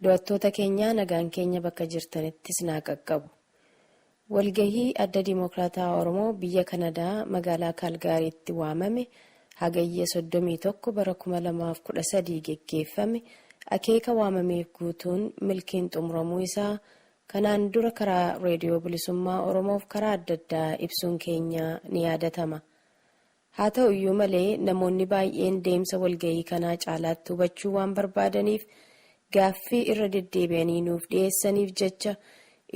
Du'attoota keenya nagaan keenya bakka jirtanittis naa qaqqabu. Walgahii adda Dimokiraataa Oromoo biyya Kanadaa magaalaa Kaalgaariitti waamame hagayya 31 bara 2013 geggeeffame akeeka waamameef guutuun milkiin xumuramuu isaa kanaan dura karaa reediyoo bilisummaa Oromoof karaa adda addaa ibsuun keenya ni yaadatama. Haa ta'u iyyuu malee namoonni baay'een deemsa walgahii kanaa caalaatti hubachuu waan barbaadaniif gaaffii irra deddeebi'anii nuuf dhiyeessaniif jecha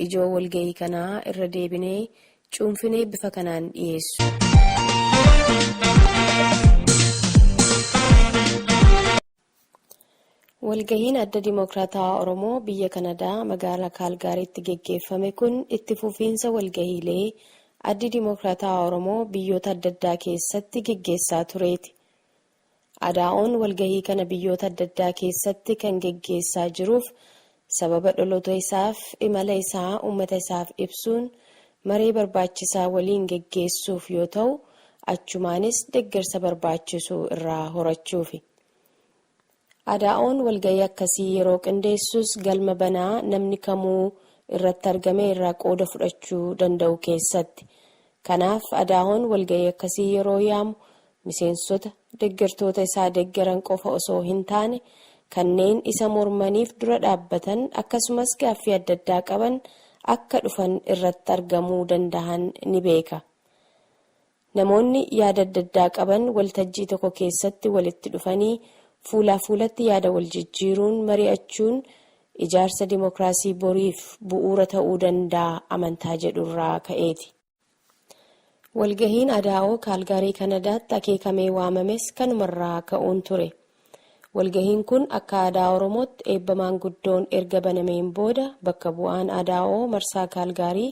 ijoo walgahii kanaa irra deebinee cuunfinee bifa kanaan dhiyeessu. Walgahiin adda Dimokiraataa Oromoo biyya Kanadaa magaalaa Kaalgaariitti geggeeffame kun itti fufiinsa walgahiilee addi Dimokiraataa Oromoo biyyoota adda addaa keessatti geggeessaa tureeti. Adaa'oon walgahii kana biyyoota adda addaa keessatti kan geggeessaa jiruuf sababa dhaloota isaaf imala isaa uummata isaaf ibsuun maree barbaachisaa waliin geggeessuuf yoo ta'u achumaanis deeggarsa barbaachisu irraa horachuufi. Adaa'oon walgahii akkasii yeroo qindeessus galma banaa namni kamuu irratti argame irraa qooda fudhachuu danda'u keessatti. Kanaaf Adaa'oon walgahii akkasii yeroo yaamu miseensota deeggartoota isaa deeggaran qofa osoo hin taane kanneen isa mormaniif dura dhaabbatan akkasumas gaaffii adda addaa qaban akka dhufan irratti argamuu danda'an ni beeka. Namoonni yaada adda addaa qaban waltajjii tokko keessatti walitti dhufanii fuulaa fuulatti yaada wal jijjiiruun mari'achuun ijaarsa dimokiraasii boriif bu'uura ta'uu danda'a amantaa jedhurraa ka'eeti. Walgahiin Adaa'oo Kaalgaarii Kanadaatti akeekamee waamames kanumarraa ka'uun ture. Walgahiin kun akka aadaa Oromootti eebba maanguddoon erga banameen booda bakka bu'aan Adaa'oo marsaa Kaalgaarii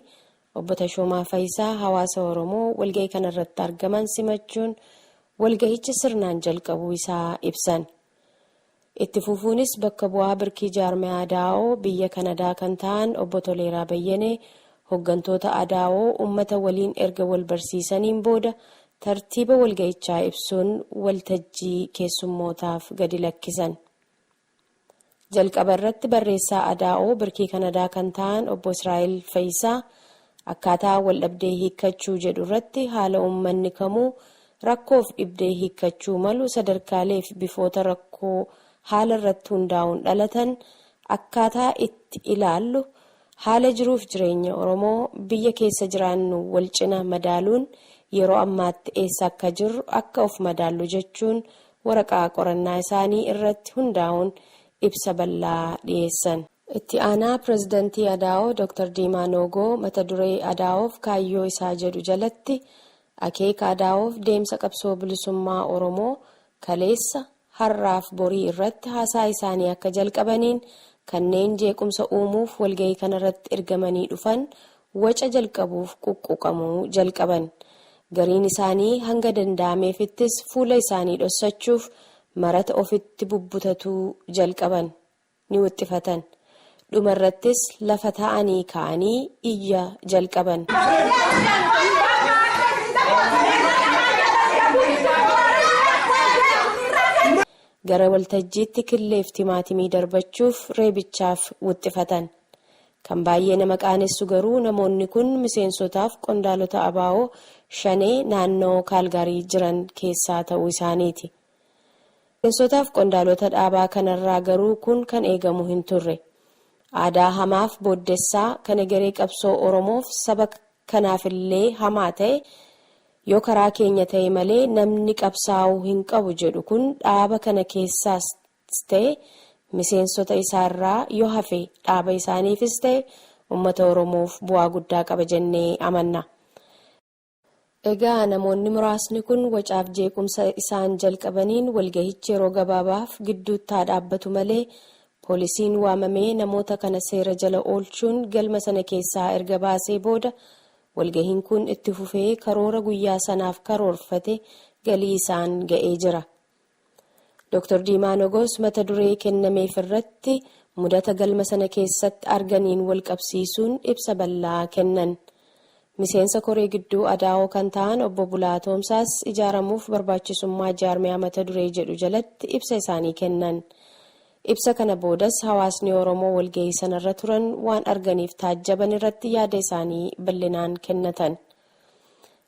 obbo Tashoomaa Fayisaa hawaasa Oromoo walgahii kanarratti argaman simachuun walgahichi sirnaan jalqabuu isaa ibsan. Itti fufuunis bakka bu'aa birkii jaarmee Adaa'oo biyya Kanadaa kan ta'an obbo Toleeraa Bayyanee hoggantoota Adaa'oo uummata waliin erga wal barsiisaniin booda tartiiba walgahichaa ibsuun waltajjii keessummootaaf gadi lakkisan. Jalqaba irratti barreessaa Adaa'oo birkii Kanadaa kan ta'an obbo Israa'el Fayisaa akkaataa wal dhabdee hiikkachuu jedhu irratti haala uummanni kamuu rakkoof dhibdee hiikkachuu malu sadarkaalee fi bifoota rakkoo haala irratti hundaa'uun dhalatan akkaataa itti ilaallu haala jiruuf jireenya Oromoo biyya keessa jiraannu wal cina madaaluun yeroo ammaatti eessa akka jirru akka of madaallu jechuun waraqaa qorannaa isaanii irratti hundaa'uun ibsa bal'aa dhiyeessan. Itti aanaa pirezidaantii Adaa'oo Dr. Diimaa Noogoo mata duree Adaa'oof kaayyoo isaa jedhu jalatti akeeka Adaa'oof deemsa qabsoo bilisummaa Oromoo kaleessa har'aaf borii irratti haasaa isaanii akka jalqabaniin kanneen jeequmsa uumuuf walgahii kanarratti ergamanii dhufan waca jalqabuuf quqquqamuu jalqaban. Gariin isaanii hanga danda'ameefittis fuula isaanii dhossachuuf marata ofitti bubbutatuu jalqaban ni wuxxifatan. Dhumarrattis lafa taa'anii ka'anii iyya jalqaban. Gara waltajjiitti killeef timaatimii darbachuuf reebichaaf wuxxifatan. Kan baay'ee nama qaanessu garuu namoonni kun miseensotaaf qondaalota abaa'oo shanee naannoo Kaalgaarii jiran keessaa ta'uu isaaniiti. Miseensotaaf qondaalota dhaabaa kanarraa garuu kun kan eegamu hin turre. Aadaa hamaaf booddessaa kan egeree qabsoo Oromoof saba kanaafillee hamaa ta'e yoo karaa keenya ta'e malee namni qabsaa'uu hin qabu jedhu kun dhaaba kana keessaas ta'e miseensota isaarraa yoo hafe dhaaba isaaniifis ta'e uummata Oromoof bu'aa guddaa qaba jennee amanna. Egaa namoonni muraasni kun wacaaf jeequmsa isaan jalqabaniin walgahichi yeroo gabaabaaf gidduutti haa dhaabbatu malee poolisiin waamamee namoota kana seera jala oolchuun galma sana keessaa erga baasee booda walgahiin kun itti fufee karoora guyyaa sanaaf karoorfate galii isaan ga'ee jira. Dr. Diimaa Nogos mata duree kennameef irratti mudata galma sana keessatti arganiin wal qabsiisuun ibsa bal'aa kennan. Miseensa koree gidduu adaa'oo kan ta'an obbo Bulaatoomsaas ijaaramuuf barbaachisummaa jaarmiyaa mata duree jedhu jalatti ibsa isaanii kennan. Ibsa kana boodas hawaasni Oromoo walgahii sanarra turan waan arganiif taajjaban irratti yaada isaanii bal'inaan kennatan.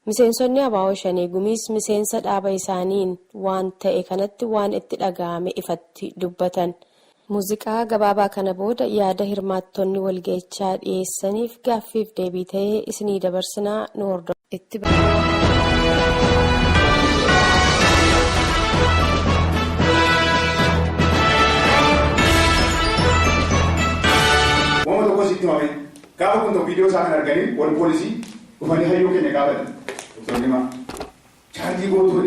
Miseensonni Abaawoo Shanee Gumiis miseensa dhaaba isaaniin waan ta'e kanatti waan itti dhaga'ame ifatti dubbatan. Muuziqaa gabaabaa kana booda yaada hirmaattonni walgahichaa dhiyeessaniif gaaffiif deebii ta'ee isinii dabarsinaa nu hordofaa. Gaafa kun tokko viidiyoo isaa kan arganii wal poolisii dhufanii hayyuu keenya gaafatan. Dr. Diimaa chaarjii gootuu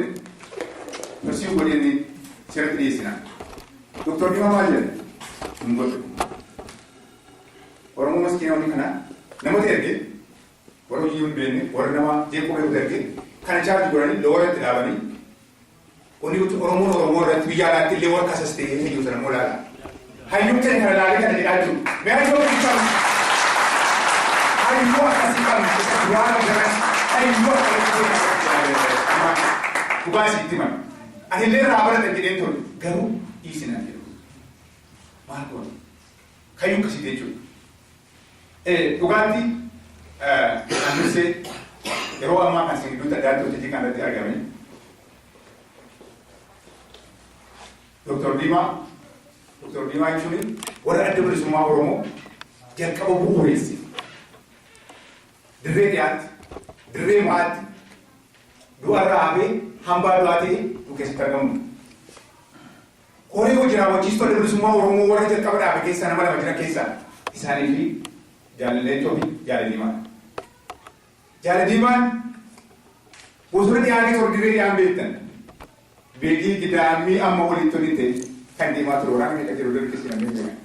barsiisuu godhanii seeratti dhiyeessina. Dr. Diimaa maal jedhe? Hin godhu. Oromoo maskiina waliin kana namoota ergee warra hojii hin beekne warra nama jeequu beeku ergee kana chaarjii godhanii loora itti dhaabanii Oromoo irratti biyya alaatti illee warra kasas ta'ee hayyuu sana molaala. Hayyuu keenya kana laalee kana jedhaa jiru. Mee hayyuu keenya Ayo kasih kami keseluruhan dengan ayo kasih timan. Akhirnya rapat dan tidak itu garu isi nanti. Malkon, kayu kasih deju. Tuganti, anu se, kalau ama kasih itu tak ada tu jadi kan ada agama. Dr. Diimaa itu ni, orang ada bersama Oromo, jangan kau bukuisi. Dirree maatti du'a raabee hambaa du'aatee nu keessatti argamu. Koree hojii raawwachiistota bilisummaa Oromoo warra jalqaba dhaabe keessaa nama lama jiran keessaa isaanii fi Jaalaleetoo fi Jaaladiimaan. Jaaladiimaan bosona dhiyaatee tor dirree dhiyaan beektan. Beekii gidaamii amma walitti tolite kan deemaa ture waraana meeqa jiru dargaggeessi namni jiran.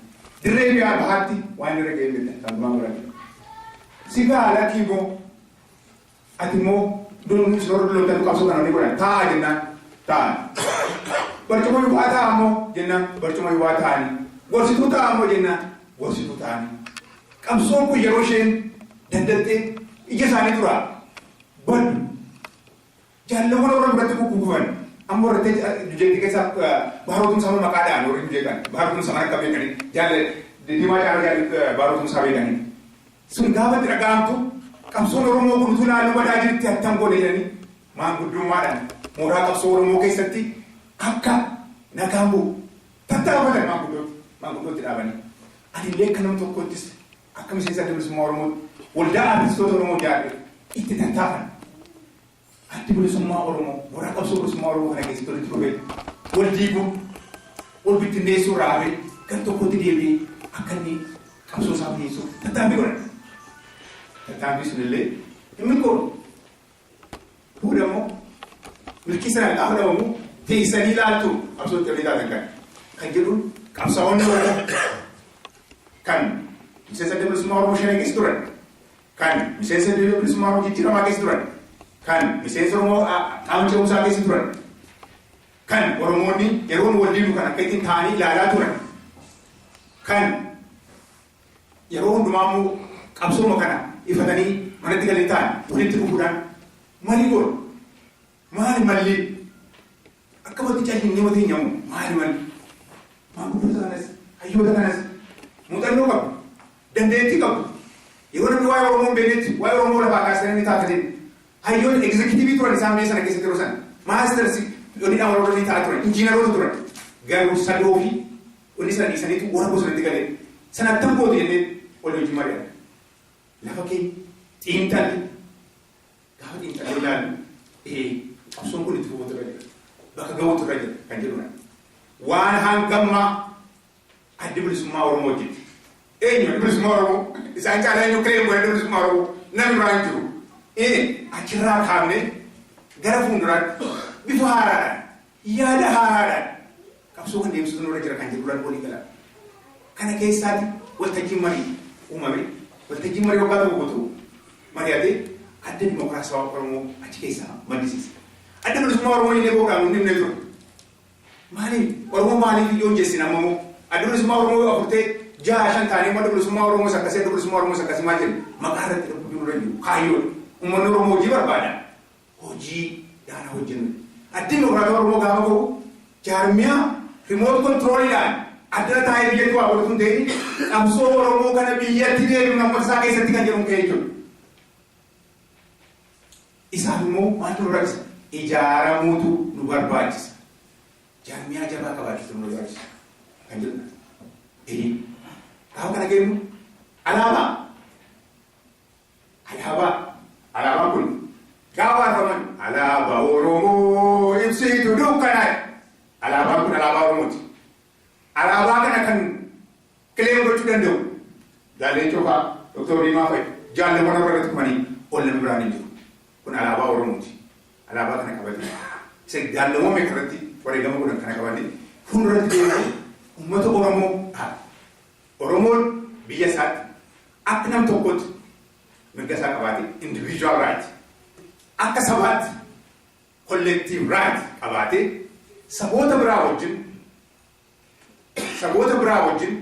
Dirree dhiyaa bahaatti waan irra ga'ee beektan kan dhumaa murate. Sigaa alatti immoo ati immoo doonii soorri loltan qabsoo kana ni godhan taa'aa jennaan taa'an. Barcuma yuwaa taa'aa immoo jennaan barcuma yuwaa taa'anii. Gorsituu taa'aa immoo jennaan gorsituu taa'anii. Qabsoon kun yeroo isheen dandattee ija isaanii turaa baddu. Jaalawwan warra biratti kukkufan amma warra jeetti keessaa baarootumsaa maqaadhaan warri jeeqan baarootumsaa akka beekanii Diimaa caalaa baarootumsaa beekanii. Sun gaafa dhagaamtu qabsoon Oromoo kun utuu naannoo badaa jirti attam godhe jedhanii maanguddummaadhaan mooraa qabsoo Oromoo keessatti akka nagaan bu'u tattaafatan maanguddootti dhaabanii. Ani illee akka nama tokkottis akka miseensa bilisummaa Oromoo waldaa artistoota Oromoo jaarre itti tattaafan. Addi bilisummaa Oromoo mooraa qabsoo bilisummaa Oromoo kana keessatti walitti dhufee wal diiguun wal bittinneessuu raabee gara tokkotti deebi'ee akka inni qabsoo isaa dhiyeessuuf tattaaffii godhan. Tattaaffii sunillee inni godhu fuudhamu milkii sanaan gaafa dhabamu teessanii ilaaltu qabsootti illee taatan kan jedhuun qabsaa'onni warra kan miseensa bilisummaa Oromoo shanee keessa turan kan miseensa bilisummaa Oromoo jijjiiramaa keessa turan kan miseensa Oromoo qaama ce'umsaa keessa turan kan Oromoonni yeroon wal diigu kan akka ittiin taa'anii ilaalaa turan kan yeroo hundumaamuu qabsooma kana ifatanii manatti galii ta'an walitti dhufuudhaan maalii godhu maali malli akkamatti caalli nama teenyamu maali malli maanguddoota kanas hayyoota kanas muuxannoo qabu dandeettii qabu yeroo namni waa'ee Oromoo beeknetti waa'ee Oromoo lafaa kaasanii taatanii hayyoota egzekitiivii turan isaan biyya sana keessatti yeroo sana maastersi dhoniidhaan warra ta'aa turan injiinaroota turan garuu sadoo fi dhonni sana dhiisaniitu warra bosonatti galee sana attam gootu jennee wal hojii mari'atan. Lafa keenya xiinxalli gaafa xiinxalli ilaalu qabsoon kun itti fufuutu irra jira bakka ga'uutu irra jira kan jedhudha. Waan hangammaa addi bilisummaa Oromoo hojjetti. Eenyu addi bilisummaa Oromoo isaan caalaa eenyu akka eenyu addi bilisummaa Oromoo namni biraa hin jiru. Achirraa kaafnee gara fuulduraatti bifa haaraadhaan yaada haaraadhaan qabsoo kan deemsisuun irra jira kan jedhuudhaan walii galan. Kana keessaatti waltajjiin marii uumame. Waltajjiin marii waggaa tokko guutuu mari'atee adda dimokiraasawaa Oromoo achi keessaa maddisiise. Adda bilisummaa Oromoo illee boodaan hundi ture. Maaliif Oromoo maaliif iyyuu hojjesin ammoo addunisummaa Oromoo afurtee jaha shan taanee immoo addunisummaa Oromoo sakkasee addunisummaa Oromoo sakkasii maal jedhu maqaa irratti dhabuu dura jiru kaayyoon uummanni Oromoo hojii barbaada hojii daana hojjennu addi dimokiraataa Oromoo gaafa qabu jaarmiyaa remote controliidhaan addana taa'ee biyyatti waa godhatu hin ta'in qabsoo Oromoo kana biyyatti deebiin nammarsaa keessatti kan jedhamu ka'ee jiru. Isaan immoo wanti nu rakkisa ijaaramuutu nu barbaachisa. Jaarmiyaa jabaa qabaachuutu nu barbaachisa kan jedhu. Gaafa kana geenyu alaabaa kun gaafa arfaman alaabaa Oromoo ibsituu dukkanaa alaabaan kun alaabaa Oromooti. Alaabaa kana kan kileem gochuu danda'u jaalleen cofaa Dr. Diimaa fa'i jaallamana irratti kumanii ol nama biraan hin jiru. Kun alaabaa Oromooti. Alaabaa kana qabatee isa jaallamoome irratti wareegama godhan kana qabatee fuulduratti deemee uummata Oromoo dhaaba. Oromoon biyya isaatti akka nam tokkotti mirga isaa qabaatee individual right akka sabaatti collective right qabaatee saboota biraa wajjin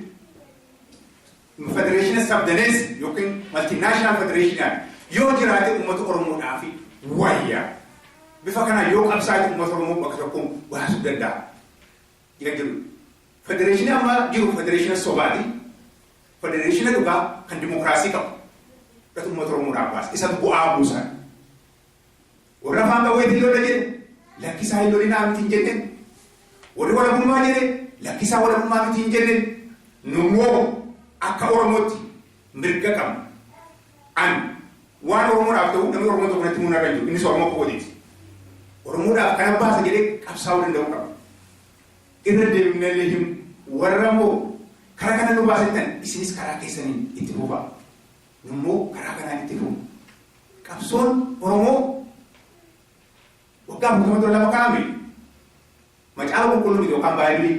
federation sabdanees yookiin multinational federation yoo jiraate uummata Oromoodhaaf wayyaa bifa kanaan yoo qabsaa'e uummata Oromoo bakka tokkoon baasuu danda'a. Federation amma jiru federation sobaati. Federation dhugaa kan dimokiraasii qabu. Dhatu uummata Oromoodhaaf baasa. Isa bu'aa buusan. Warra afaan qawweetiin lola jedhe lakkisaa hin lolinaa miti hin jenne. Warri walabummaa jedhe lakkisaa walabummaa miti hin jenne. Nummoo akka Oromootti mirga qabna. Waan Oromoodhaaf ta'u namni Oromoo tokko natti muunaa kan jiru innis Oromoo qoodiiti. Oromoodhaaf kana baasa jedhee qabsaa'uu danda'u qaba. Irra deemnee himu warra immoo karaa kana nu baasettan isinis karaa keessaniin itti fufaa. Nummoo karaa kanaan itti fufu. Qabsoon Oromoo waggaa 40 lama kaa'ame. Macaafa qulqulluu miti yookaan baay'ee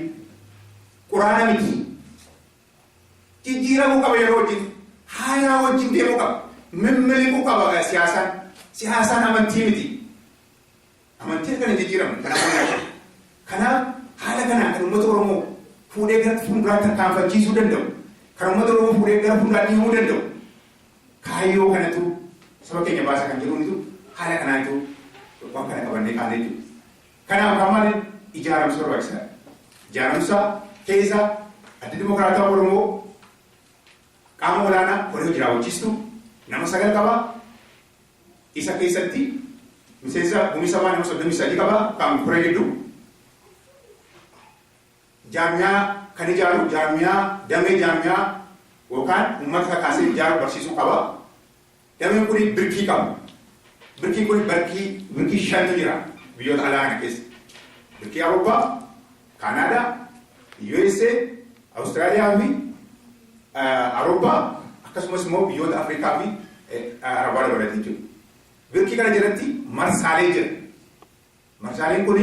quraana miti. Jijjiiramuu qaba yeroo wajjin haayaa wajjin deemuu qaba. Mimmiliquu qaba siyaasaan amantii miti. Amantiin kan hin jijjiiramu kanaaf haala kanaan kan uummata Oromoo fuudhee gara fuulduraatti tarkaanfachiisuu danda'u. Kan uummata Oromoo fuudhee gara fuulduraatti himuu danda'u. Kaayyoo kanatu saba keenya baasa kan jedhuunitu haala kanaatu waan kana qabannee kaanee jiru. Kanaaf kan maali ijaaramsa barbaachisaadha. Ijaaramsa keessa adda dimokiraataa Oromoo qaama olaanaa koree hojii raawwachiistu nama 9 qaba. Isa keessatti miseensa gumisa nama 33 qaba kan koree gidduu. Jaarmiyaa kan ijaaru damee jaarmiyaa yookaan uummata kakaasee ijaaru barsiisuu qaba. Dameen kun birkii qaba. Birkiin kun birkii 5 jira biyyoota alaa kana keessa. Birkii Awurooppaa, Kaanaadaa, USA, Awustiraaliyaa fi Awurooppaa akkasumas immoo biyyoota Afrikaa fi Arabaa dabalatee jiru. Birkii kana jalatti marsaalee jira. Marsaaleen kun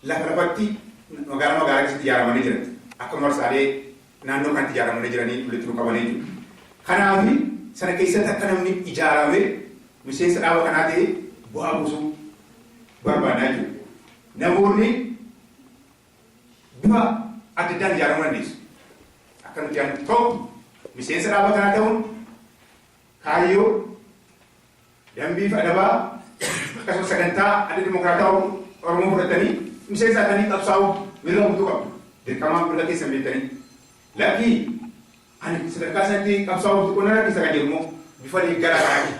lafatti magaalaa keessatti ijaaramanii jiran. Akka marsaalee naannoo kanatti ijaaramanii jiranii walitti nu qabanii jiru. Kanaaf sana keessatti akka namni ijaaramee miseensa dhaaba kanaa ta'ee bu'aa buusuu barbaadaa jiru. Namoonni bifa adda addaan ijaaramuu dandeessu. Akka nuti tokko miseensa dhaaba kanaa ta'uun kaayyoo dambii fi adabaa akkasumas sagantaa adda dimokiraataa Oromoo fudhatanii miseensa akkanii qabsaa'uu mirga guutuu qabu. Dirqamaan mirga keessa beektanii. Lakkii ani sadarkaa sanatti qabsaa'uu xiqqoon irratti isa kan jedhu immoo bifa deeggaraa ta'anii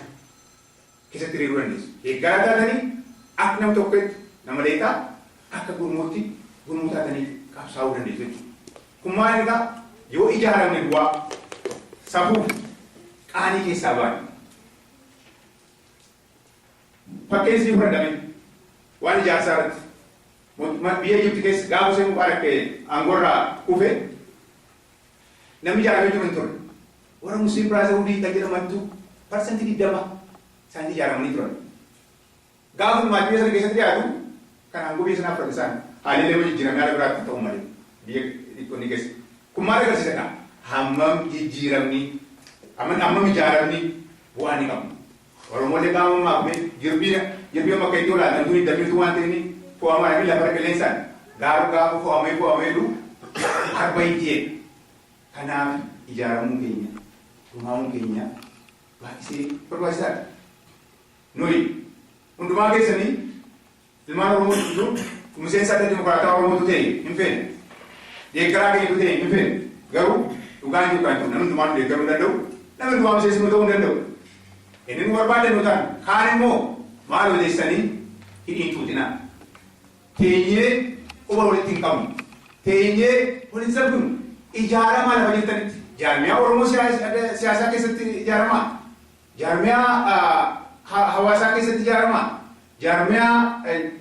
keessatti hiriiruu dandeessu. Deeggaraa taatanii akka nama tokkotti nama leetaa akka gurmuutti gurmuu taatanii qabsaa'uu dandeessu jechuudha. Kun maal egaa yoo ijaaramne bu'aa safuuf qaanii keessaa baane. Fakkeensi fudhatame waan ijaarsaa irratti biyya Ijipti keessa gaafa isheen Mubaarak aangoorraa dhufe namni ijaaramee jiru hin turre. Warra Musliim Biraazilii kan jedhamantu parsantii 20 isaanii ijaaramanii turan. Gaafa maatii sana keessatti dhiyaatu kan aangoo biyya sanaaf fudhate isaan haalli lama jijjiiramee haala biraatti ta'u malee biyya dhiqqoonni keessa. Kun maal agarsiisadha? Hammam jijjiiramni hammam ijaaramni bu'aa ni qabu. Oromoolee qaama maafame jirbii amma akka itti olaanaa durii damirtuu waan ta'ini fo'amaa fi lafa qilleensaan Gaaru gaafa fo'amee harba iddee kanaaf ijaaramuu keenya dhumaa'uu keenya baay'isee barbaachisaadha. Nuyi hundumaa keessanii ilmaan Oromoo jiru miseensa adda dimokiraataa Oromootu ta'e hin feene deeggaraa keenyatu ta'e hin feene garuu dhugaan jiru kan namni hundumaan deeggaruu danda'u namni hundumaa miseensuma ta'uu danda'u. Inni nu barbaadan nu ta'an kaan immoo maal odeessanii hidhiin tuutinaa teenyee quba walitti hin qabnu teenyee walitti sabdunu ijaaramaa lafa jirtanitti jaarmiyaa Oromoo siyaasaa keessatti ijaaramaa jaarmiyaa hawaasaa keessatti ijaaramaa jaarmiyaa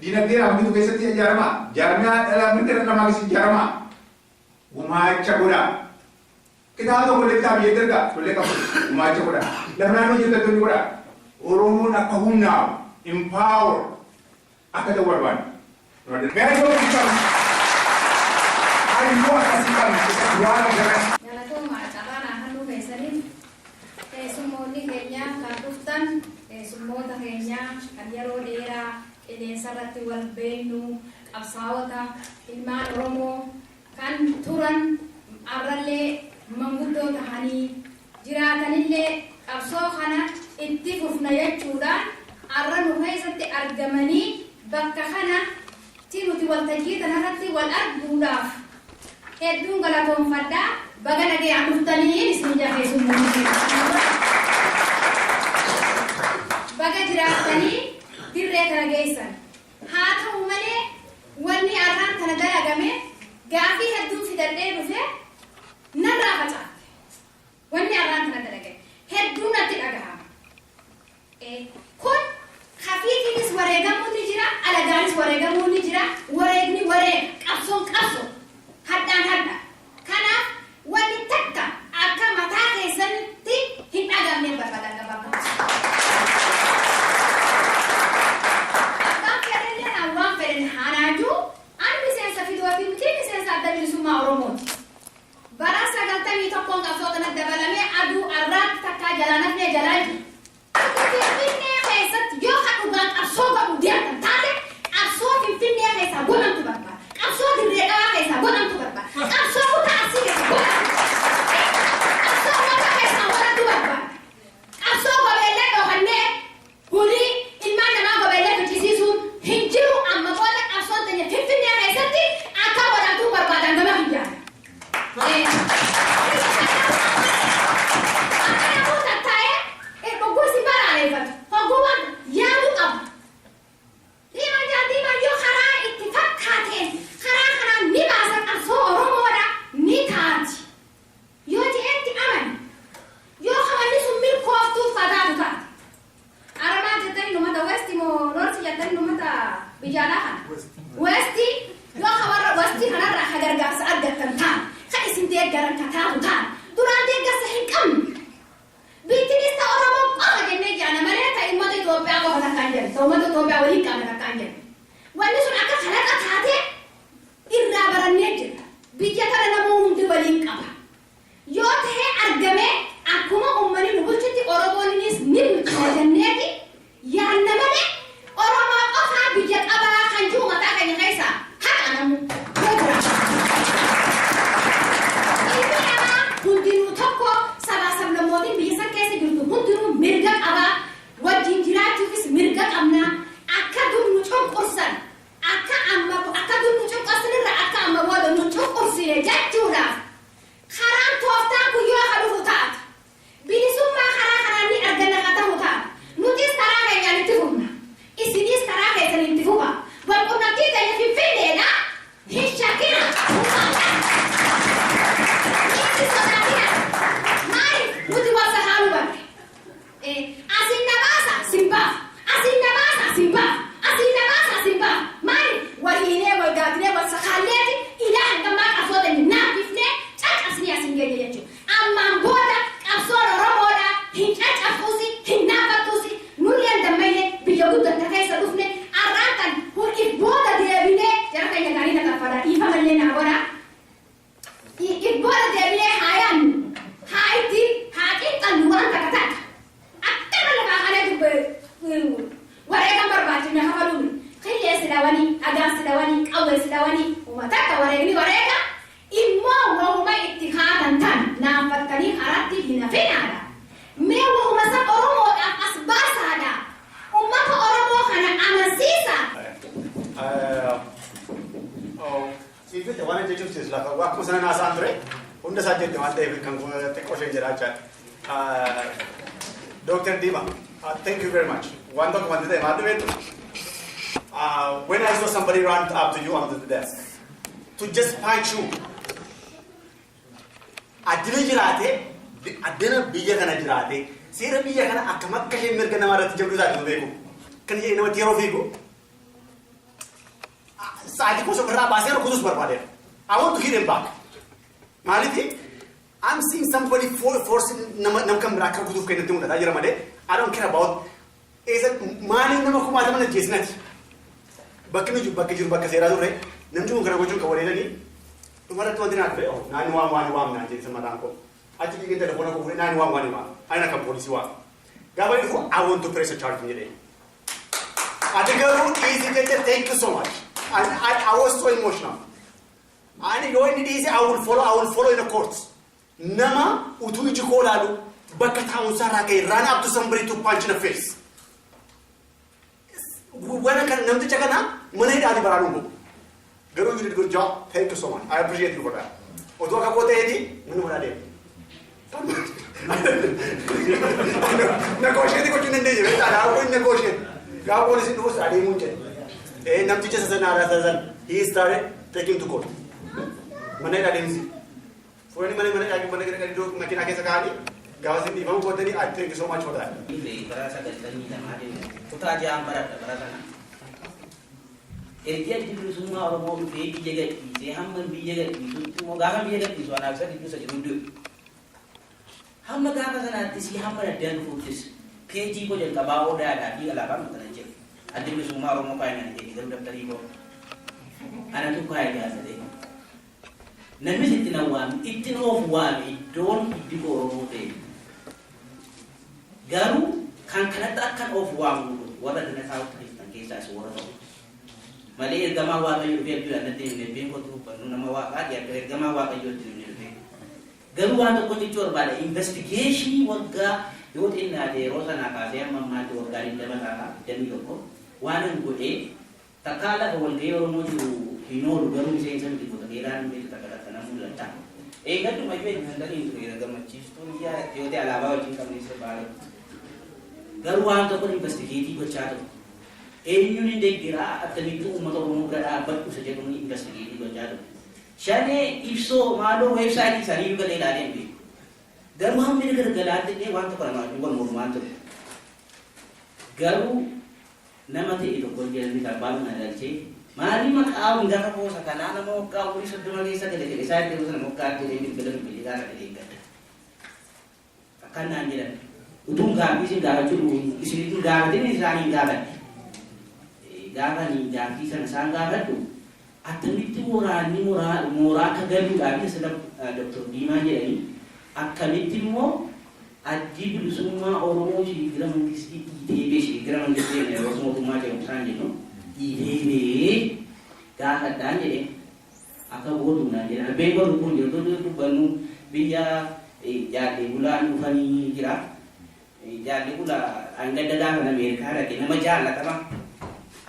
dinagdee hawwitu keessatti ijaaramaa jaarmiyaa dhala mirga namaa keessatti ijaaramaa gumaacha godhaa kitaaba tokko illee kitaaba biyya dargaa tollee qabu gumaacha godhaa lafa naannoo jirtattoonni godhaa Oromoon akka humnaa empower akka ta'u barbaadu. Galatoomaa carraa halluu keessaniif keessummoonni keenya kan dhuftan keessummoota keenya kan yeroo dheeraa qilleensa irratti wal beeknu qabsaa'ota ilmaan Oromoo kan turan arrallee manguddoo tahanii jiraatanillee qabsoo kana itti fufna jechuudhaan arra nu keessatti argamanii bakka kanatti nuti waltajjii kanarratti wal arguudhaaf hedduun galatoonfadhaa baga nagayaan dhuftanii isin jabeessummoonni baga jiraattanii dirree kana geessan haa ta'u malee wanni arraan kana dalagame gaafii hedduun fidadhee dhufe narraa facaate wanni arraan kana dalagame hedduun natti dhagahama kun kafiitiinis wareegamuun ni jira alagaanis wareegamuun ni jira wareegni wareega qabsoon qabso haddaan hadda kanaaf wanni takka akka mataa keessatti hin dhagamne barbaadan gabaabaa abbaan fedhanne hawwaan fedhanne hanaajuu ani miseensa fidoofi miti miseensa adda bilisummaa Oromooti bara 91 qabsoo kana dabalamee aduu arraatti takkaa jalaa nafnee jalaa jiru Finfinnee keessatti yoo dhugaan qabsoo godhu deemtan taate qabsoo Finfinnee keessaa godhamtu barbaada. Qabsoo dirree dhawaa keessaa godhamtu barbaada. Qabsoo kutaa asii keessaa godhamtu barbaada. Qabsoo mata keessaa godhamtu barbaada. Qabsoo gobeellee dhoofannee hulii ilmaan namaa gobeellee fichisiisuun hin jiru amma booda qabsoon teenya Finfinnee keessatti akka godhamtu barbaadan gama biyyaa. Wahine wal gaafne wal sakaleeti ilaahan gamaa qabsoota naaf ifne is like what was an Asandre? Under such a David can take Osha. Dr. Dima, thank you very much. One document today, when I saw somebody run up to you under the desk to just punch you, I didn't I didn't be an agilate. See the Bia Akamak Mirganamara to Jabu. Can you know what you're Vigo? I want to hear him back. Maliti, I'm seeing somebody forcing Namkam Raka to do that. I don't care about is it money Namakumata Jesnet. Bakinu Bakaju Bakazera, Namju Gravaju Kawarani, Tumara to 911 Samaranko. I think you get the one of 911. I know police one. Gavin, I want to press a charge in the day. I think thank you so much. I was so emotional. And you it easy, I will follow in the courts. Nama Utuichi Kolalu, Bakata Sarake ran up to somebody to punch in the face. When I can Namdi Chakana, Money Adi Bararumo. Guru, you did a good job. Thank you so much. I appreciate you for that. Otoka Potedi, Munade. Negotiating what you need, I won't negotiate. God was it was Adi Nam teaches us he started taking to court. Manera didn't for any money I can do Makinakasakadi, Gavas in the I thank you so much for that. I think it's tomorrow mobile and take them to the and I took quite as a day. Nemesis in a one, eating off one, it don't eat the Oromo day. Garu can can off one, what are the south in case as water. Malay Gamawa, you get to another day, the Bengo to Panamawa, I get Gamawa, you do. Garu want to control by the investigation, what got you in the Rosanaka, Mamma to Garin Demaka, Demiko. One and good eight. Takala will give you, he know the government saying something for the Iran with Takanamu time. A got to my way and then into the government chief to here, you tell about you come is about it. Garuan to investigate the chat. A union de Gira at the Nitu Motorumura, but to suggest investigate the chat. Shane, if so, Mado website is a legal identity. There were many Galati, they want to come out, you want more month. Garu. Namati itu kerja di dalam mana je. Mari mak awam jangan kau sakana nama kau beri sudah lagi sakit. Saya terus nak kau pilih pilih pilih cara pilih kat. Akan nanti udung kami sih dah curu. Isi itu dah ini sani dah. Dah ni dah kisah sangga tu. Atau itu murah kagak juga ni sedap Dr. Dima je ni. Akan itu mo Ajib semua Oromo si geram kisi ide si geram kisi ni Oromo tu macam sanjung no ide dah ada ni akak bodoh nanti ada bengkok pun jodoh tu banu biya jadi bulan ufani kira jadi pula anda dah na Amerika ada kena macam lah kan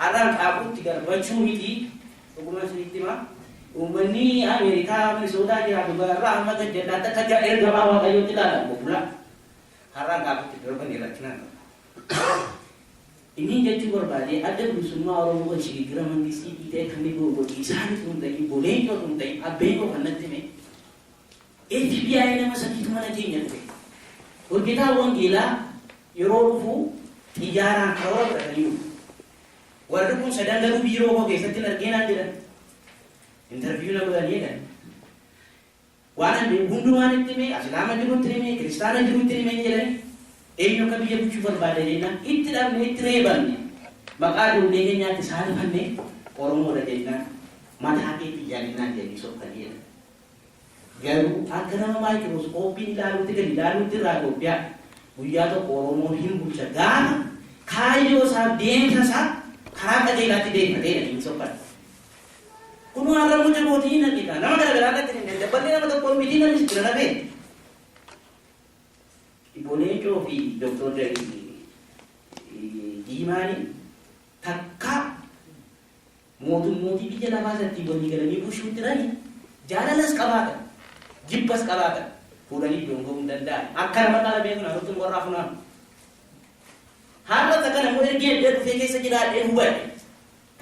ada aku tiga baju miti hukuman sedikit mah umani Amerika ni sudah dia tu berrahmat dia datang kerja ergawa kayu tidak pula harang aku tidak penilaian. Ini jadi berbalik. Ada semua orang buat sih geram di sini. Kita kami buat kisah itu tadi boleh itu tadi. Abe ko mana teme? FBI ni masa kita mana jinya tu? Kalau kita orang gila, Oromo tijaran orang berayu. Walaupun sedang dalam biro ko kisah tidak kena dia. Interview lah bukan dia kan? Wanan bunduan itu me, asalama jurut terima, Kristana jurut terima ni jalan. Ini kami jadi cuba berbalik na, itu dah ni tereban ni. Maka dulu ni nyata sahaja ni, orang muda jadi na, mata hati jadi na jadi sokan dia. Garu agar nama mikroskopi lalu tirago pia, buaya tu orang muda hidup jaga, kayu sah dem sah, kerana jadi latih dem ni sokan. Kuno orang muda botin nanti kan, nama kerana ni, depan ni nama tu pun bitin nanti sekarang ni. Boleh coba doktor dari di mana takkan motu bicara bahasa tiba ni kalau ni busu terai jaalalas qabaatan jibbas qabaatan fuudhanii dongoo hin danda'an akka nama qala beeknu anutti warraa funaan har'a takka namoo ergee iddoo dhufee keessa jiraadhee hubadhe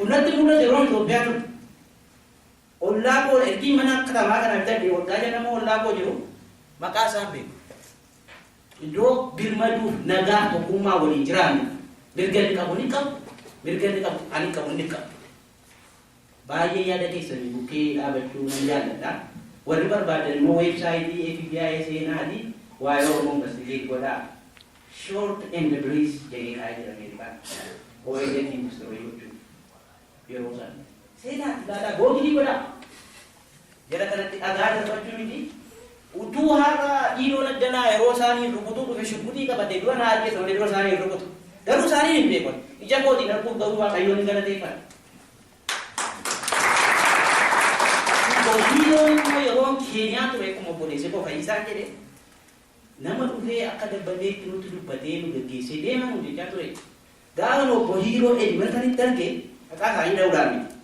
kunnatti mul'ate yeroo Itoophiyaa ture ollaa koo ergii mana akka tamaa kana bitadhe waggaa jedhama ollaa koo jiru maqaa isaan beeku iddoo birmaduuf nagaa tokkummaa waliin jiraannu mirganni qabu ni qabu mirganni qabu ani qabu ni qabu baay'ee yaada keessanii bukkee dhaabachuu nan jaalladha warri barbaadan immoo weebsaayitii FBI seenaatii waa'ee Oromoo investigeet godhaa short and brief jedhee kaa'ee jira Ameerikaan ODF ministeera jechuudha yeroo sana seenaati ilaalaa googilii godhaa jara kanatti dhagaa darbachuu miti utuu har'a dhiiroo addanaa yeroo isaanii rukutuu dhufe shuggutii qabate dura naa ajjeesa malee dura isaanii hin rukutu garuu isaanii hin beekon ija kootiin arguuf garuu waaqayyoon hin galateeffadha. Dhiiroon immoo yeroo keenyaa ture akkuma obboleessa koo Fayyisaan jedhe nama dhufee akka dabbabeetti nutti dubbatee nu gaggeessee deemaa nu jechaa ture gaafa obbo Hiiroo Edmontonitti arge maqaa isaanii dha'uudhaan miti.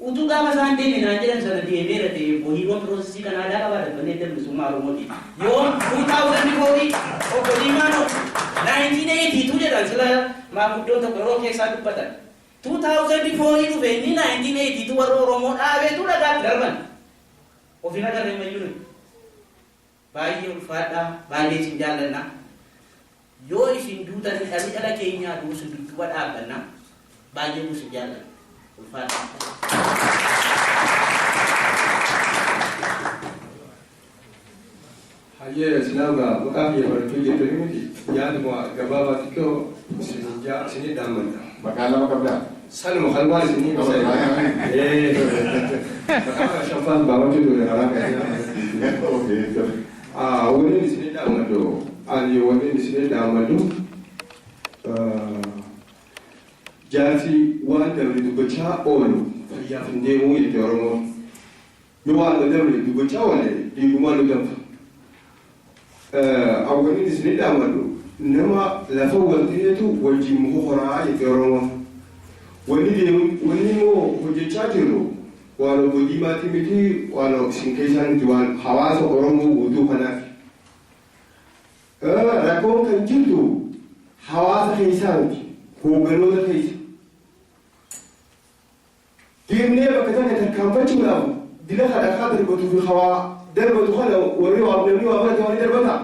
Utuu gaafa isaan deeme naan jedhan sana deemeera ta'e obbo Hiiroon piroosesii kan aadaa qabaa dabbannee bilisummaa Oromooti. Yoo 2004 obbo Diimaanoo 1982 jedhan sila maanguddoon tokko yeroo keessaa dubbatan. 2004 dhufe inni 1982 warra Oromoo dhaabeetu dhagaatti darban. Ofii nagarree mayyuu baay'ee ulfaadhaa baay'ee isin jaalladha. Yoo isin duutan dhalli dhala keenyaa duusu dudduuba dhaabbanna baay'ee isin jaalladha. Ulfaadhaa. Hayyee silaaga maqaa biyya barachuu jettanii miti yaaduma gabaabaa xiqqoo isinii dhaammadha. Maqaa lama qabdaa? Salma halwaa isinii maqaa shanfaan baawachuu ture karaa kanaa. Waliin isinii dhaammadhu ani waliin isinii dhaammadhu jaarsi waan dabre dubbachaa oolu fayyaaf hin deemuu jette Oromoo. Yoo waan dabre dubbachaa oole dhiigumaan nu danfa. Awwaliin isinii dhaammadhu nama lafa walta'eetu wajjin muka horaa jette Oromoo. Wanni immoo hojjechaa jirru waan obbo Diimaatii miti waan isin keessanitti waan hawaasa Oromoo guutuu kanaaf. Rakkoon kan jirtu hawaasa keessaa miti hoogganoota keessa. Deemnee bakka sana tarkaanfachuudhaaf dila kadhakaa darbatu fi hawaa darbatu kana warri waamnamni waamate waan darbata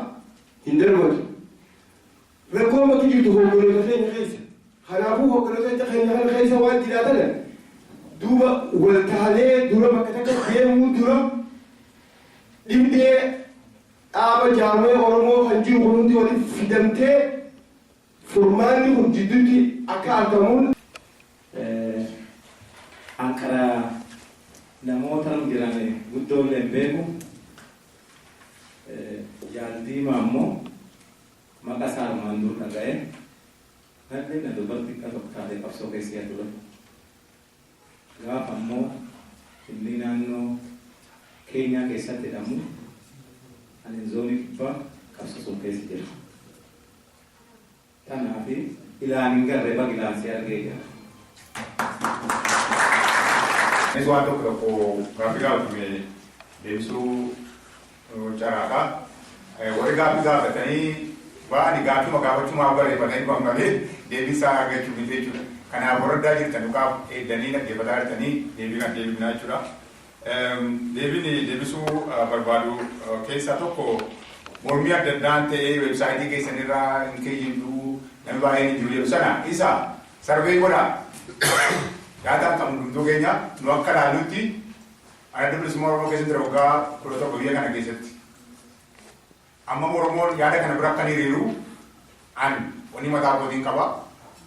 hin darbatu. Rakkoon bakki jirtu hoogganoota keenya keessa. Kanaafuu hoogganoota keenya kana keessa waan jiraatan duuba waltaalee dura bakka takka deemuu dura dhibdee dhaaba jaarmee Oromoo kan jiru hundi walitti fidamtee furmaanni kun jidduutti akka argamuun Ankara namoota jiran guddoollee hin beeku Jaaldiimaa immoo maqaa isaa armaan dur dhaga'e namni na dubartii akka tokko taatee qabsoo keessa ture. Gaafa immoo inni naannoo Keenyaa keessatti hidhamu ani zoonii kibbaa qabsoo sun keessa jira. Kanaaf ilaanin garree bagilaansii argee jira. Ini suatu grafik kami deemsuu caraadha. Warri gaaffii gaafatanii waan gaaffii gaafachuu barreeffatanii waan malee deebisaa argachuu miti jechuudha. Kanaaf warra jirtan dhugaaf eeddanii dhaggeeffataa jirtanii deebii kan deebinaa jechuudha. Deebisuu barbaadu keessaa tokko mormii adda addaan ta'ee weebsaayitii keessanirraa hin keeyyimtuu namni baay'een hin jiru jedhu sana isa sarvee godhaa. Data kamu duduk kayaknya, lu akan lalu ti, ada beli semua orang kesini terbuka, kalau tak boleh kan keset. Amma orang ya ada kan berapa kali riru, oni mata aku tinggal apa,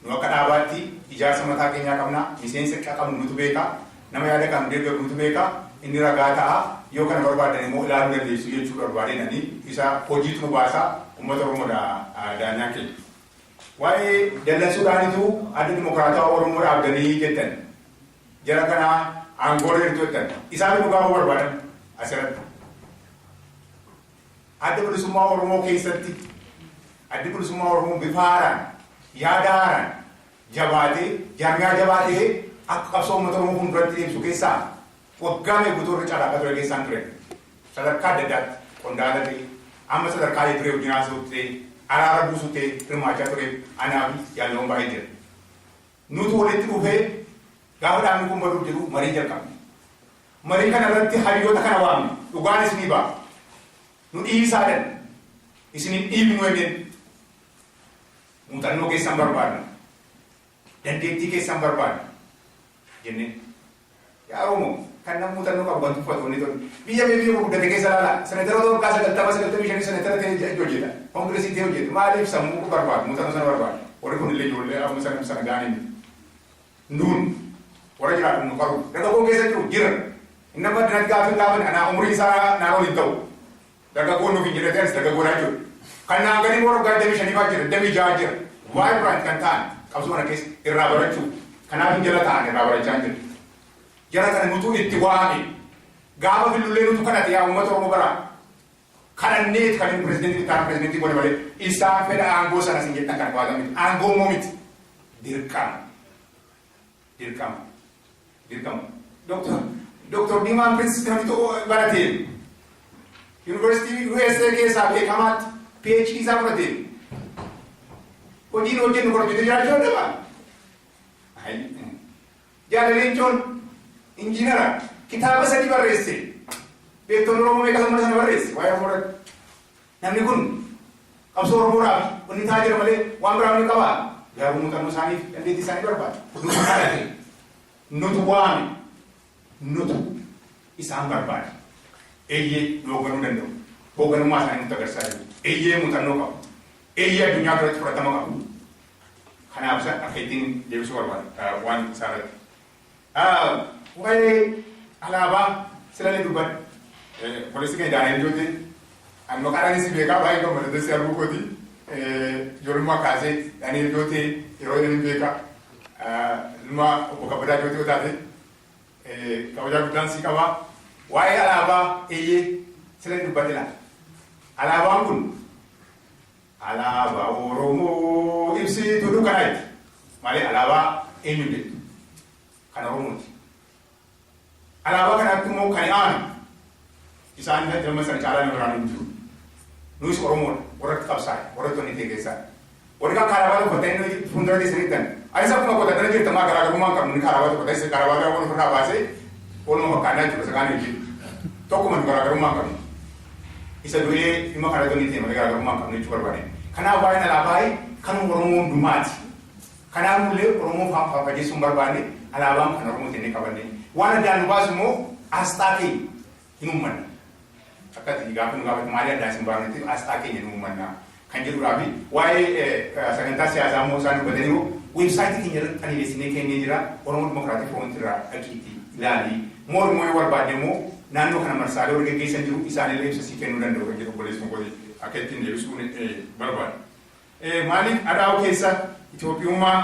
lu akan abati, ijazah mata kayaknya kamu misalnya sekarang kamu nutup beka, nama ada kamu dia nutup beka, ini ragata, yo kan berbeda nih, mau lalu dari segi juga berbeda nanti, bisa pojit mu bahasa, umat orang ada nyakit. Why dalam Sudan itu ada demokrat orang muda Afghani gitu. Jangan kena anggota itu kan. Islam juga mau berbadan asal. Ada pun semua orang mau kisati. Ada pun semua orang mau bifaran, yadaran, jabati, jangan jabati. Aku kapsul motor mau pun berarti sukses. Waggaame guutuu caalaa ture keessaan ture. Sadarkaa adda addaatti qondaala ta'e amma sadarkaa ture hojii haasa'u ta'e araara buusuu ta'e hirmaachaa ture anaa fi yaalloon baay'ee jira. Nuti walitti dhufee gaafa dhaabni kun baduuf jedhu marii jalqabne. Marii kana irratti hayyoota kana waamne dhugaan isinii ba'a. Nu dhiisaadhan isinin dhiibnu eegeen muuxannoo keessan barbaadna. Dandeettii keessan barbaadna jennee yaa Oromoo kan nama muuxannoo qabu kan tuffatu wanni tolu biyya guddate keessa laala senatara waggaa 95 senatara ta'e hojjeta koongireesii ta'e hojjeta maaliif sammuu barbaadu muuxannoo sana barbaadu warri kun illee ijoollee amma sana gaanii nuun warra jiraatu nu qabu dargaggoon keessa jiru jira inni amma addanatti gaafan anaa umurii isaa naan ol hin ta'u dargaggoon nuuf hin jedhate as dargaggoodhaa jiru kan naan gadi immoo waggaa 25 jira 26 jira waa'ee biraan kan ta'an qabsoo kana keessa irraa barachuu kanaaf hin jala ta'an irraa barachaa jiru. Jara kana nutu itti waame gaafa filullee nutu kadhate yaa uummata Oromoo bara kadhannee kan pirezidentii godhe malee isaan fedha aangoo sana sin jettan kan baatame aangoo moo miti dirqama Dr. Diimaan pirezidentii baratee Yuunivarsiitii USA keessaa beekamaatti PhD isaa fudhatee hojiin hojjennu korojjete jiraachuu dhabaa jaalaleen joon injiinara kitaaba 3 barreesse beektoonni Oromoo meeqa sana barreesse waa'ee Oromoo namni kun qabsoo Oromoodhaaf wanni ta'aa jira malee waan biraa ni qaba garuu muuxannoo isaaniif dandeettii isaanii barbaada nutu kadhate nutu waame nutu isaan barbaada eeyyee nu hoogganuu danda'u hoogganummaa isaanii nutti agarsiisaa jiru eeyyee muuxannoo qabu eeyyee addunyaa biratti fudhatama qabu kanaaf isa akka ittiin deebisuu barbaada waan isaarratti waa'ee alaabaa silalee dubbadha. Polisi keenya Daani'el Joote amma qaraanis beekaa baay'ee gammadatee si arguu kooti. Ijoollummaa kaasee Daani'el Joote yeroo inni beekaa ilma obbo Kabbadaa Joote yoo taate kabajaa guddaan si qabaa. Waa'ee alaabaa eeyyee silalee dubbadhe laata. Alaabaan kun alaabaa Oromoo ibsituu dukkanaati. Malee alaabaa eenyu jettu kan Oromooti. Alaabaa kanatti immoo kan aanu isaan jirma sana caalaa nama biraan hin jiru. Nus Oromoodha warratti qabsaa'e warratti wanni ta'e keessaa. Warri kan alaabaa tokko ta'e inni fuuldura keessanii tan. Anis akkuma qotatanii jirta maa garaagarummaa qabnu ni alaabaa tokko ta'e alaabaa gara wal ofirraa baasee ooluma fakkaannaa jiru isa kaan hojjetu. Tokkuma garaagarummaa qabnu. Isa du'ee dhimma kana tonni ta'e malee garaagarummaa qabnu jechuu barbaade. Kanaaf waa'een alaabaa kan Oromoo hundumaati. Kanaaf illee Oromoo fageessuun barbaade alaabaan kan Oromoo ta'e qabanne. Waan addaan nu baasu immoo asxaa keenya hin uummanna. Akkatti gaafa nu gaafatu maali addaa isin baafnetti asxaa keenya hin uummanna kan jedhuudhaa fi waa'ee sagantaa siyaasaa immoo isaan dubbataniiru weebsaayitii keenya irratti qaniileessinee kennee jira Oromoo Dimokiraatik Foorumii irraa dhaqiitii ilaalii mootummaa yoo barbaadde immoo naannoo kana marsaalee warra geggeessan jiru isaanillee ibsa sii kennuu danda'u kan jedhu obboleessuma kooti akka ittiin deebisuun barbaada. Maaliif adaa'u keessa Itoophiyummaa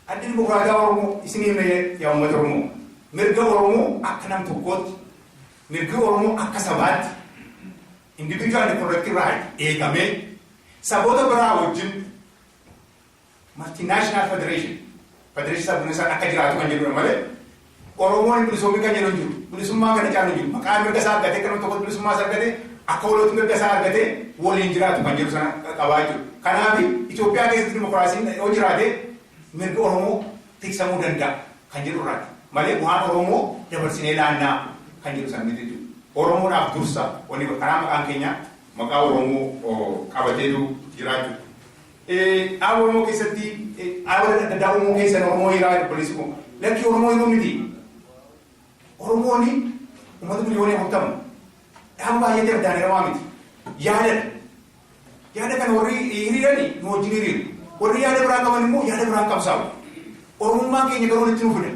addi Dimokiraataa Oromoo isin himee yaa uummata Oromoo mirga Oromoo akka nam tokkootti mirga Oromoo akka sabaatti individual and collective right eegamee saboota biraa wajjin multinational federation sabni isaan akka jiraatu kan jedhudha malee Oromoon bilisoomii kan jedhu jiru bilisummaa kana caalu jiru maqaa mirga isaa argatee kan tokko bilisummaa isaa argatee akka walooti mirga isaa argatee waliin jiraatu kan jedhu sana qabaa jiru. Kanaaf Itoophiyaa keessatti dimokiraasiin yoo jiraate mirga Oromoo tiksamuu danda'a kan jedhurraati. Malee waan Oromoo dabarsinee laannaa kan jedhu sana miti jechuudha. Oromoodhaaf dursa wanni karaa maqaan keenya maqaa Oromoo qabateetu jiraatu. Dhaaba Oromoo keessatti dhaaba adda addaa Oromoo keessan Oromoo hiraa obboleessi kun lakki Oromoo yeroo miti. Oromooni uummata miliyoonii 40 dhaaba baay'ee dabdaaniiramaa miti. Yaada kana warri hiriiranii nu wajjin hiriiru. Warri yaada biraa qaban immoo yaada biraan qabsaa'u. Oromummaan keenya garuu walitti nu fida.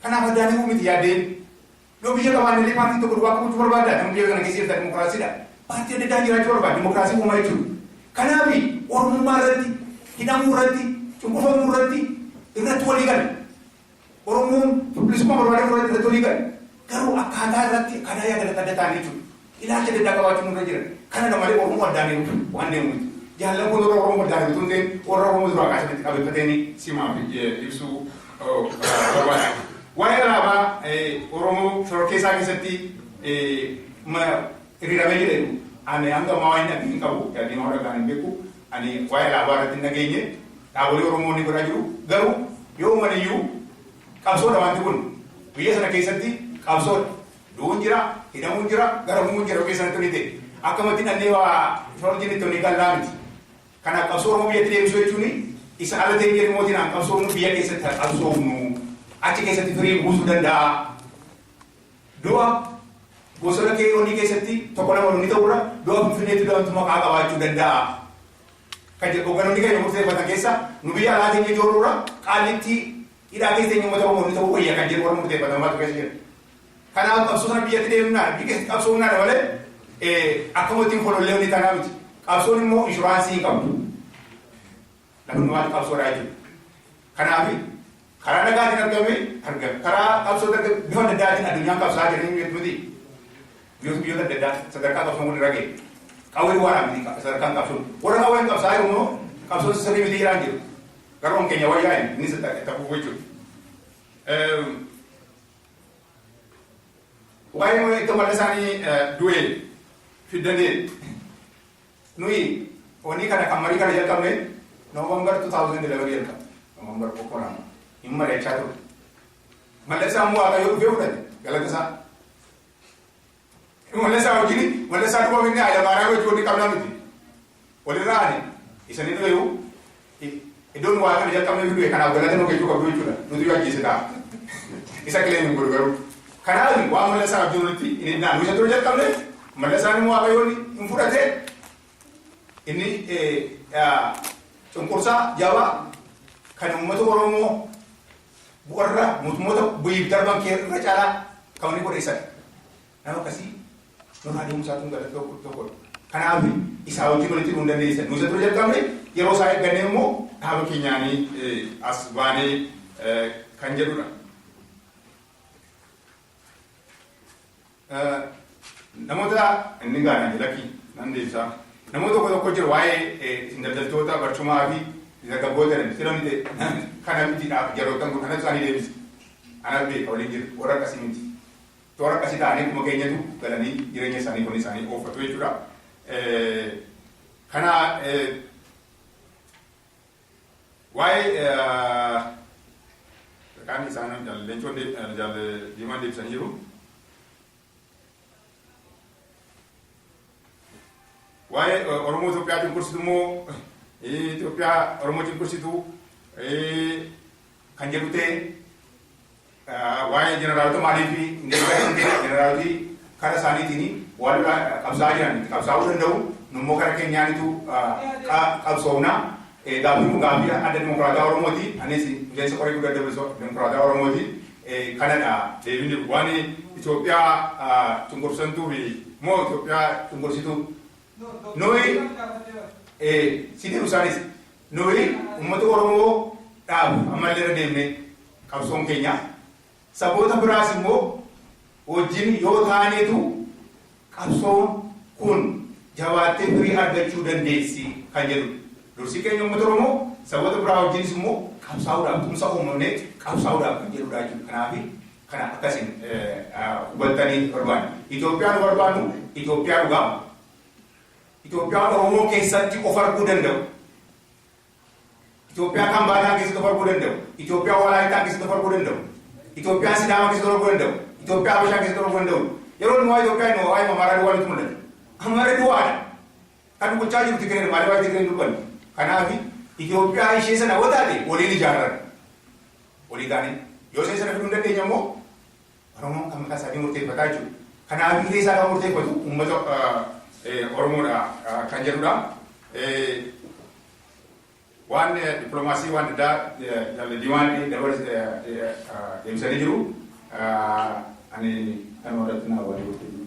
Kanaaf addaanii miti yaaddeen yoo biyya qabaannillee paartii tokko duwwaa qabuutu barbaada namni biyya kana keessa jirta dimokiraasiidha. Paartii adda addaa jiraachuu barbaada dimokiraasii uumaa jechuudha. Kanaaf Oromummaa irratti hidhamuu irratti cunqurfamuu irratti walii gala. Oromoon bilisummaa barbaadamuu irratti walii gala. Garuu akkaataa irratti akkaataa yaada adda ta'an jechuudha. Ilaalcha adda addaa qabaachuun irra jira. Kana malee Oromoo addaanii waan deemu miti. Jaallan kun warra Oromoo addaanii bituun ta'e warra Oromoo duraa kaasatti qabeeffatanii simaaf ibsuu barbaada. Waa'ee alaabaa Oromoo shororkeessaa keessatti hiriiramee jedhu ani hanga ammaa waan hin qabu yaadni maa dhagaan hin beeku ani waa'ee alaabaa irratti hin dhageenye dhaabolee Oromoo ni godhaa jiru garuu yoo maniyyuu qabsoodha wanti kun biyya sana keessatti qabsoodha du'uun jira hidhamuun jira garamuun jira keessatti ni ta'e akkamatti dhannee waa shororjiin itti ni qal'aa miti kanaaf qabsoo Oromoo biyyatti deebisuu jechuun isa ala ta'e jedhu mootiin qabsoofnu biyya keessatti qabsoofnu achi keessatti firii buusuu danda'a. Du'a bosona keeyoonii keessatti tokko lama ni ta'uudha du'a finfinneetti du'antu maqaa qabaachuu danda'a. Kan jedhu hogganoonni keenya murteeffatan keessa nu biyya alaa keenya ijoolluudha qaallitti hidhaa keessa eenyu uummata Oromoo ni ta'uu wayya kan jedhu warra murteeffatamaa keessa jira. Kanaaf qabsoo sana biyyatti deemnaan biyya keessatti qabsoofnaa malee akkamittiin folollee ni tanaa miti. Qabsoon immoo inshuraansii hin qabdu. Namni waan qabsoodhaa jechuudha. Kanaaf karaa nagaatiin argame karaa qabsoo bifa adda addaatiin addunyaan qabsaa jiranii miti. Biyyoota adda addaa sadarkaa qabsoon kun irra ga'e. Qawwee waan miti sadarkaan qabsoon. Warra qawween qabsaa jiru immoo qabsoon sirrii miti jiraan jiru. Garoon keenya wayyaa inni ta'uu jechuudha. Waa'ee itti mala isaanii du'ee fiddanii nuyi wanni kana kan marii kana jalqabne November 2011 jalqabne. November boqonnaa hin mari'achaa ture. Malleessaa immoo Waaqayyoo dhufee fudhate galata isaa. Malleessaa wajjin malleessaa dhuma minne Hayilamaariyaam wajjin wanni qabnaa miti. Walirraa ani isanii dhufe iddoon waa kana jalqabne fi du'e kanaaf galata nu kennuu qabdu jechuudha. Nuti yoo ajjeese ta'a. Isa kilee hin gurguru. Kanaaf waan malleessaa wajjin nuti inni naannoo isa ture jalqabne malleessaan immoo Waaqayyoo hin fudhate inni cunqursaa jabaa kan uummata Oromoo bu'arra mootummoota bu'iif darban irra caalaa kan inni godheessan. Nama akkasii nurraa deemuusaa tun galata tokko. Kanaaf isaa wajjin walitti dhufuu hin dandeessan. Nuyi isa ture jalqabne yeroo isaa eeggannee immoo dhaaba keenyaanii as baanee kan jedhudha. Namoota inni gaana lakkii nan deebisaa. Namoota tokko jiru waa'ee daldaltoota barcumaa fi dargaggoota filamte kana mitiidhaaf yeroo kun kana isaanii deebise. Ana beeka waliin jiru warra akkasii miti. Toora akkasii ta'anii kuma keenyatu galanii jireenya isaanii kun isaanii oofatu jechuudha. Kana waa'ee kan isaan leencoon deeman deebisanii jiru. Waa'ee Oromoo Itoophiyaa cunqursitu immoo Itoophiyaa Oromoo cunqursitu kan jedhu ta'e waa'ee jeneraalota maalii fi jeneraaloti karaa isaaniitiin waan qabsaa'aa jiran qabsaa'uu danda'u nummoo karaa keenyaanitu qabsoofna gaaffii adda dimokiraataa Oromooti anis miseensa qoree guddaa dimokiraataa Oromooti kanadha deebiin waan Itoophiyaa cunqursantuu fi moo Itoophiyaa cunqursitu noi sidiru isaanis noi uummata Oromoo dhaabu ammallee irra deemne qabsoon keenya saboota biraas immoo wajjin yoo taaneetu qabsoon kun jabaattee firii argachuu dandeessi kan jedhu dursi keenya uummata Oromoo saboota biraa wajjinis immoo qabsaa'uudhaaf tumsa uumamne qabsaa'uudhaaf kan jedhudha jechuudha. Kanaaf kana akkasiin hubattanii barbaadu. Itoophiyaan barbaadu Itoophiyaa dhugaa. Itoophiyaan Oromoo keessatti of arguu danda'u. Itoophiyaan Kambaataa keessatti of arguu danda'u. Itoophiyaan Walaayitaa keessatti of arguu danda'u. Itoophiyaan Sidaamaa keessatti of arguu danda'u. Itoophiyaan Habashaa keessatti of arguu danda'u. Yeroo inni waa'ee Itoophiyaa inni waa'ee Amaaraa duwwaa nutti mul'ata. Amaara duwwaadha. Kan gochaa jiru Tigireen maali waa'ee Tigireen dubbanne. Kanaaf Itoophiyaa ishee sana yoo taate waliin ijaarran. Walii taane yoo ishee sana fiduu hin dandeenye immoo Oromoon kan mataa isaanii murteeffataa jechuudha. Kanaaf illee isaa kan murteeffatu uummata Oromoodha kan jedhudha. Waan dippiloomaasii waan addaa diiwaan dabarsanii jiru. Ani kan irratti naa waliin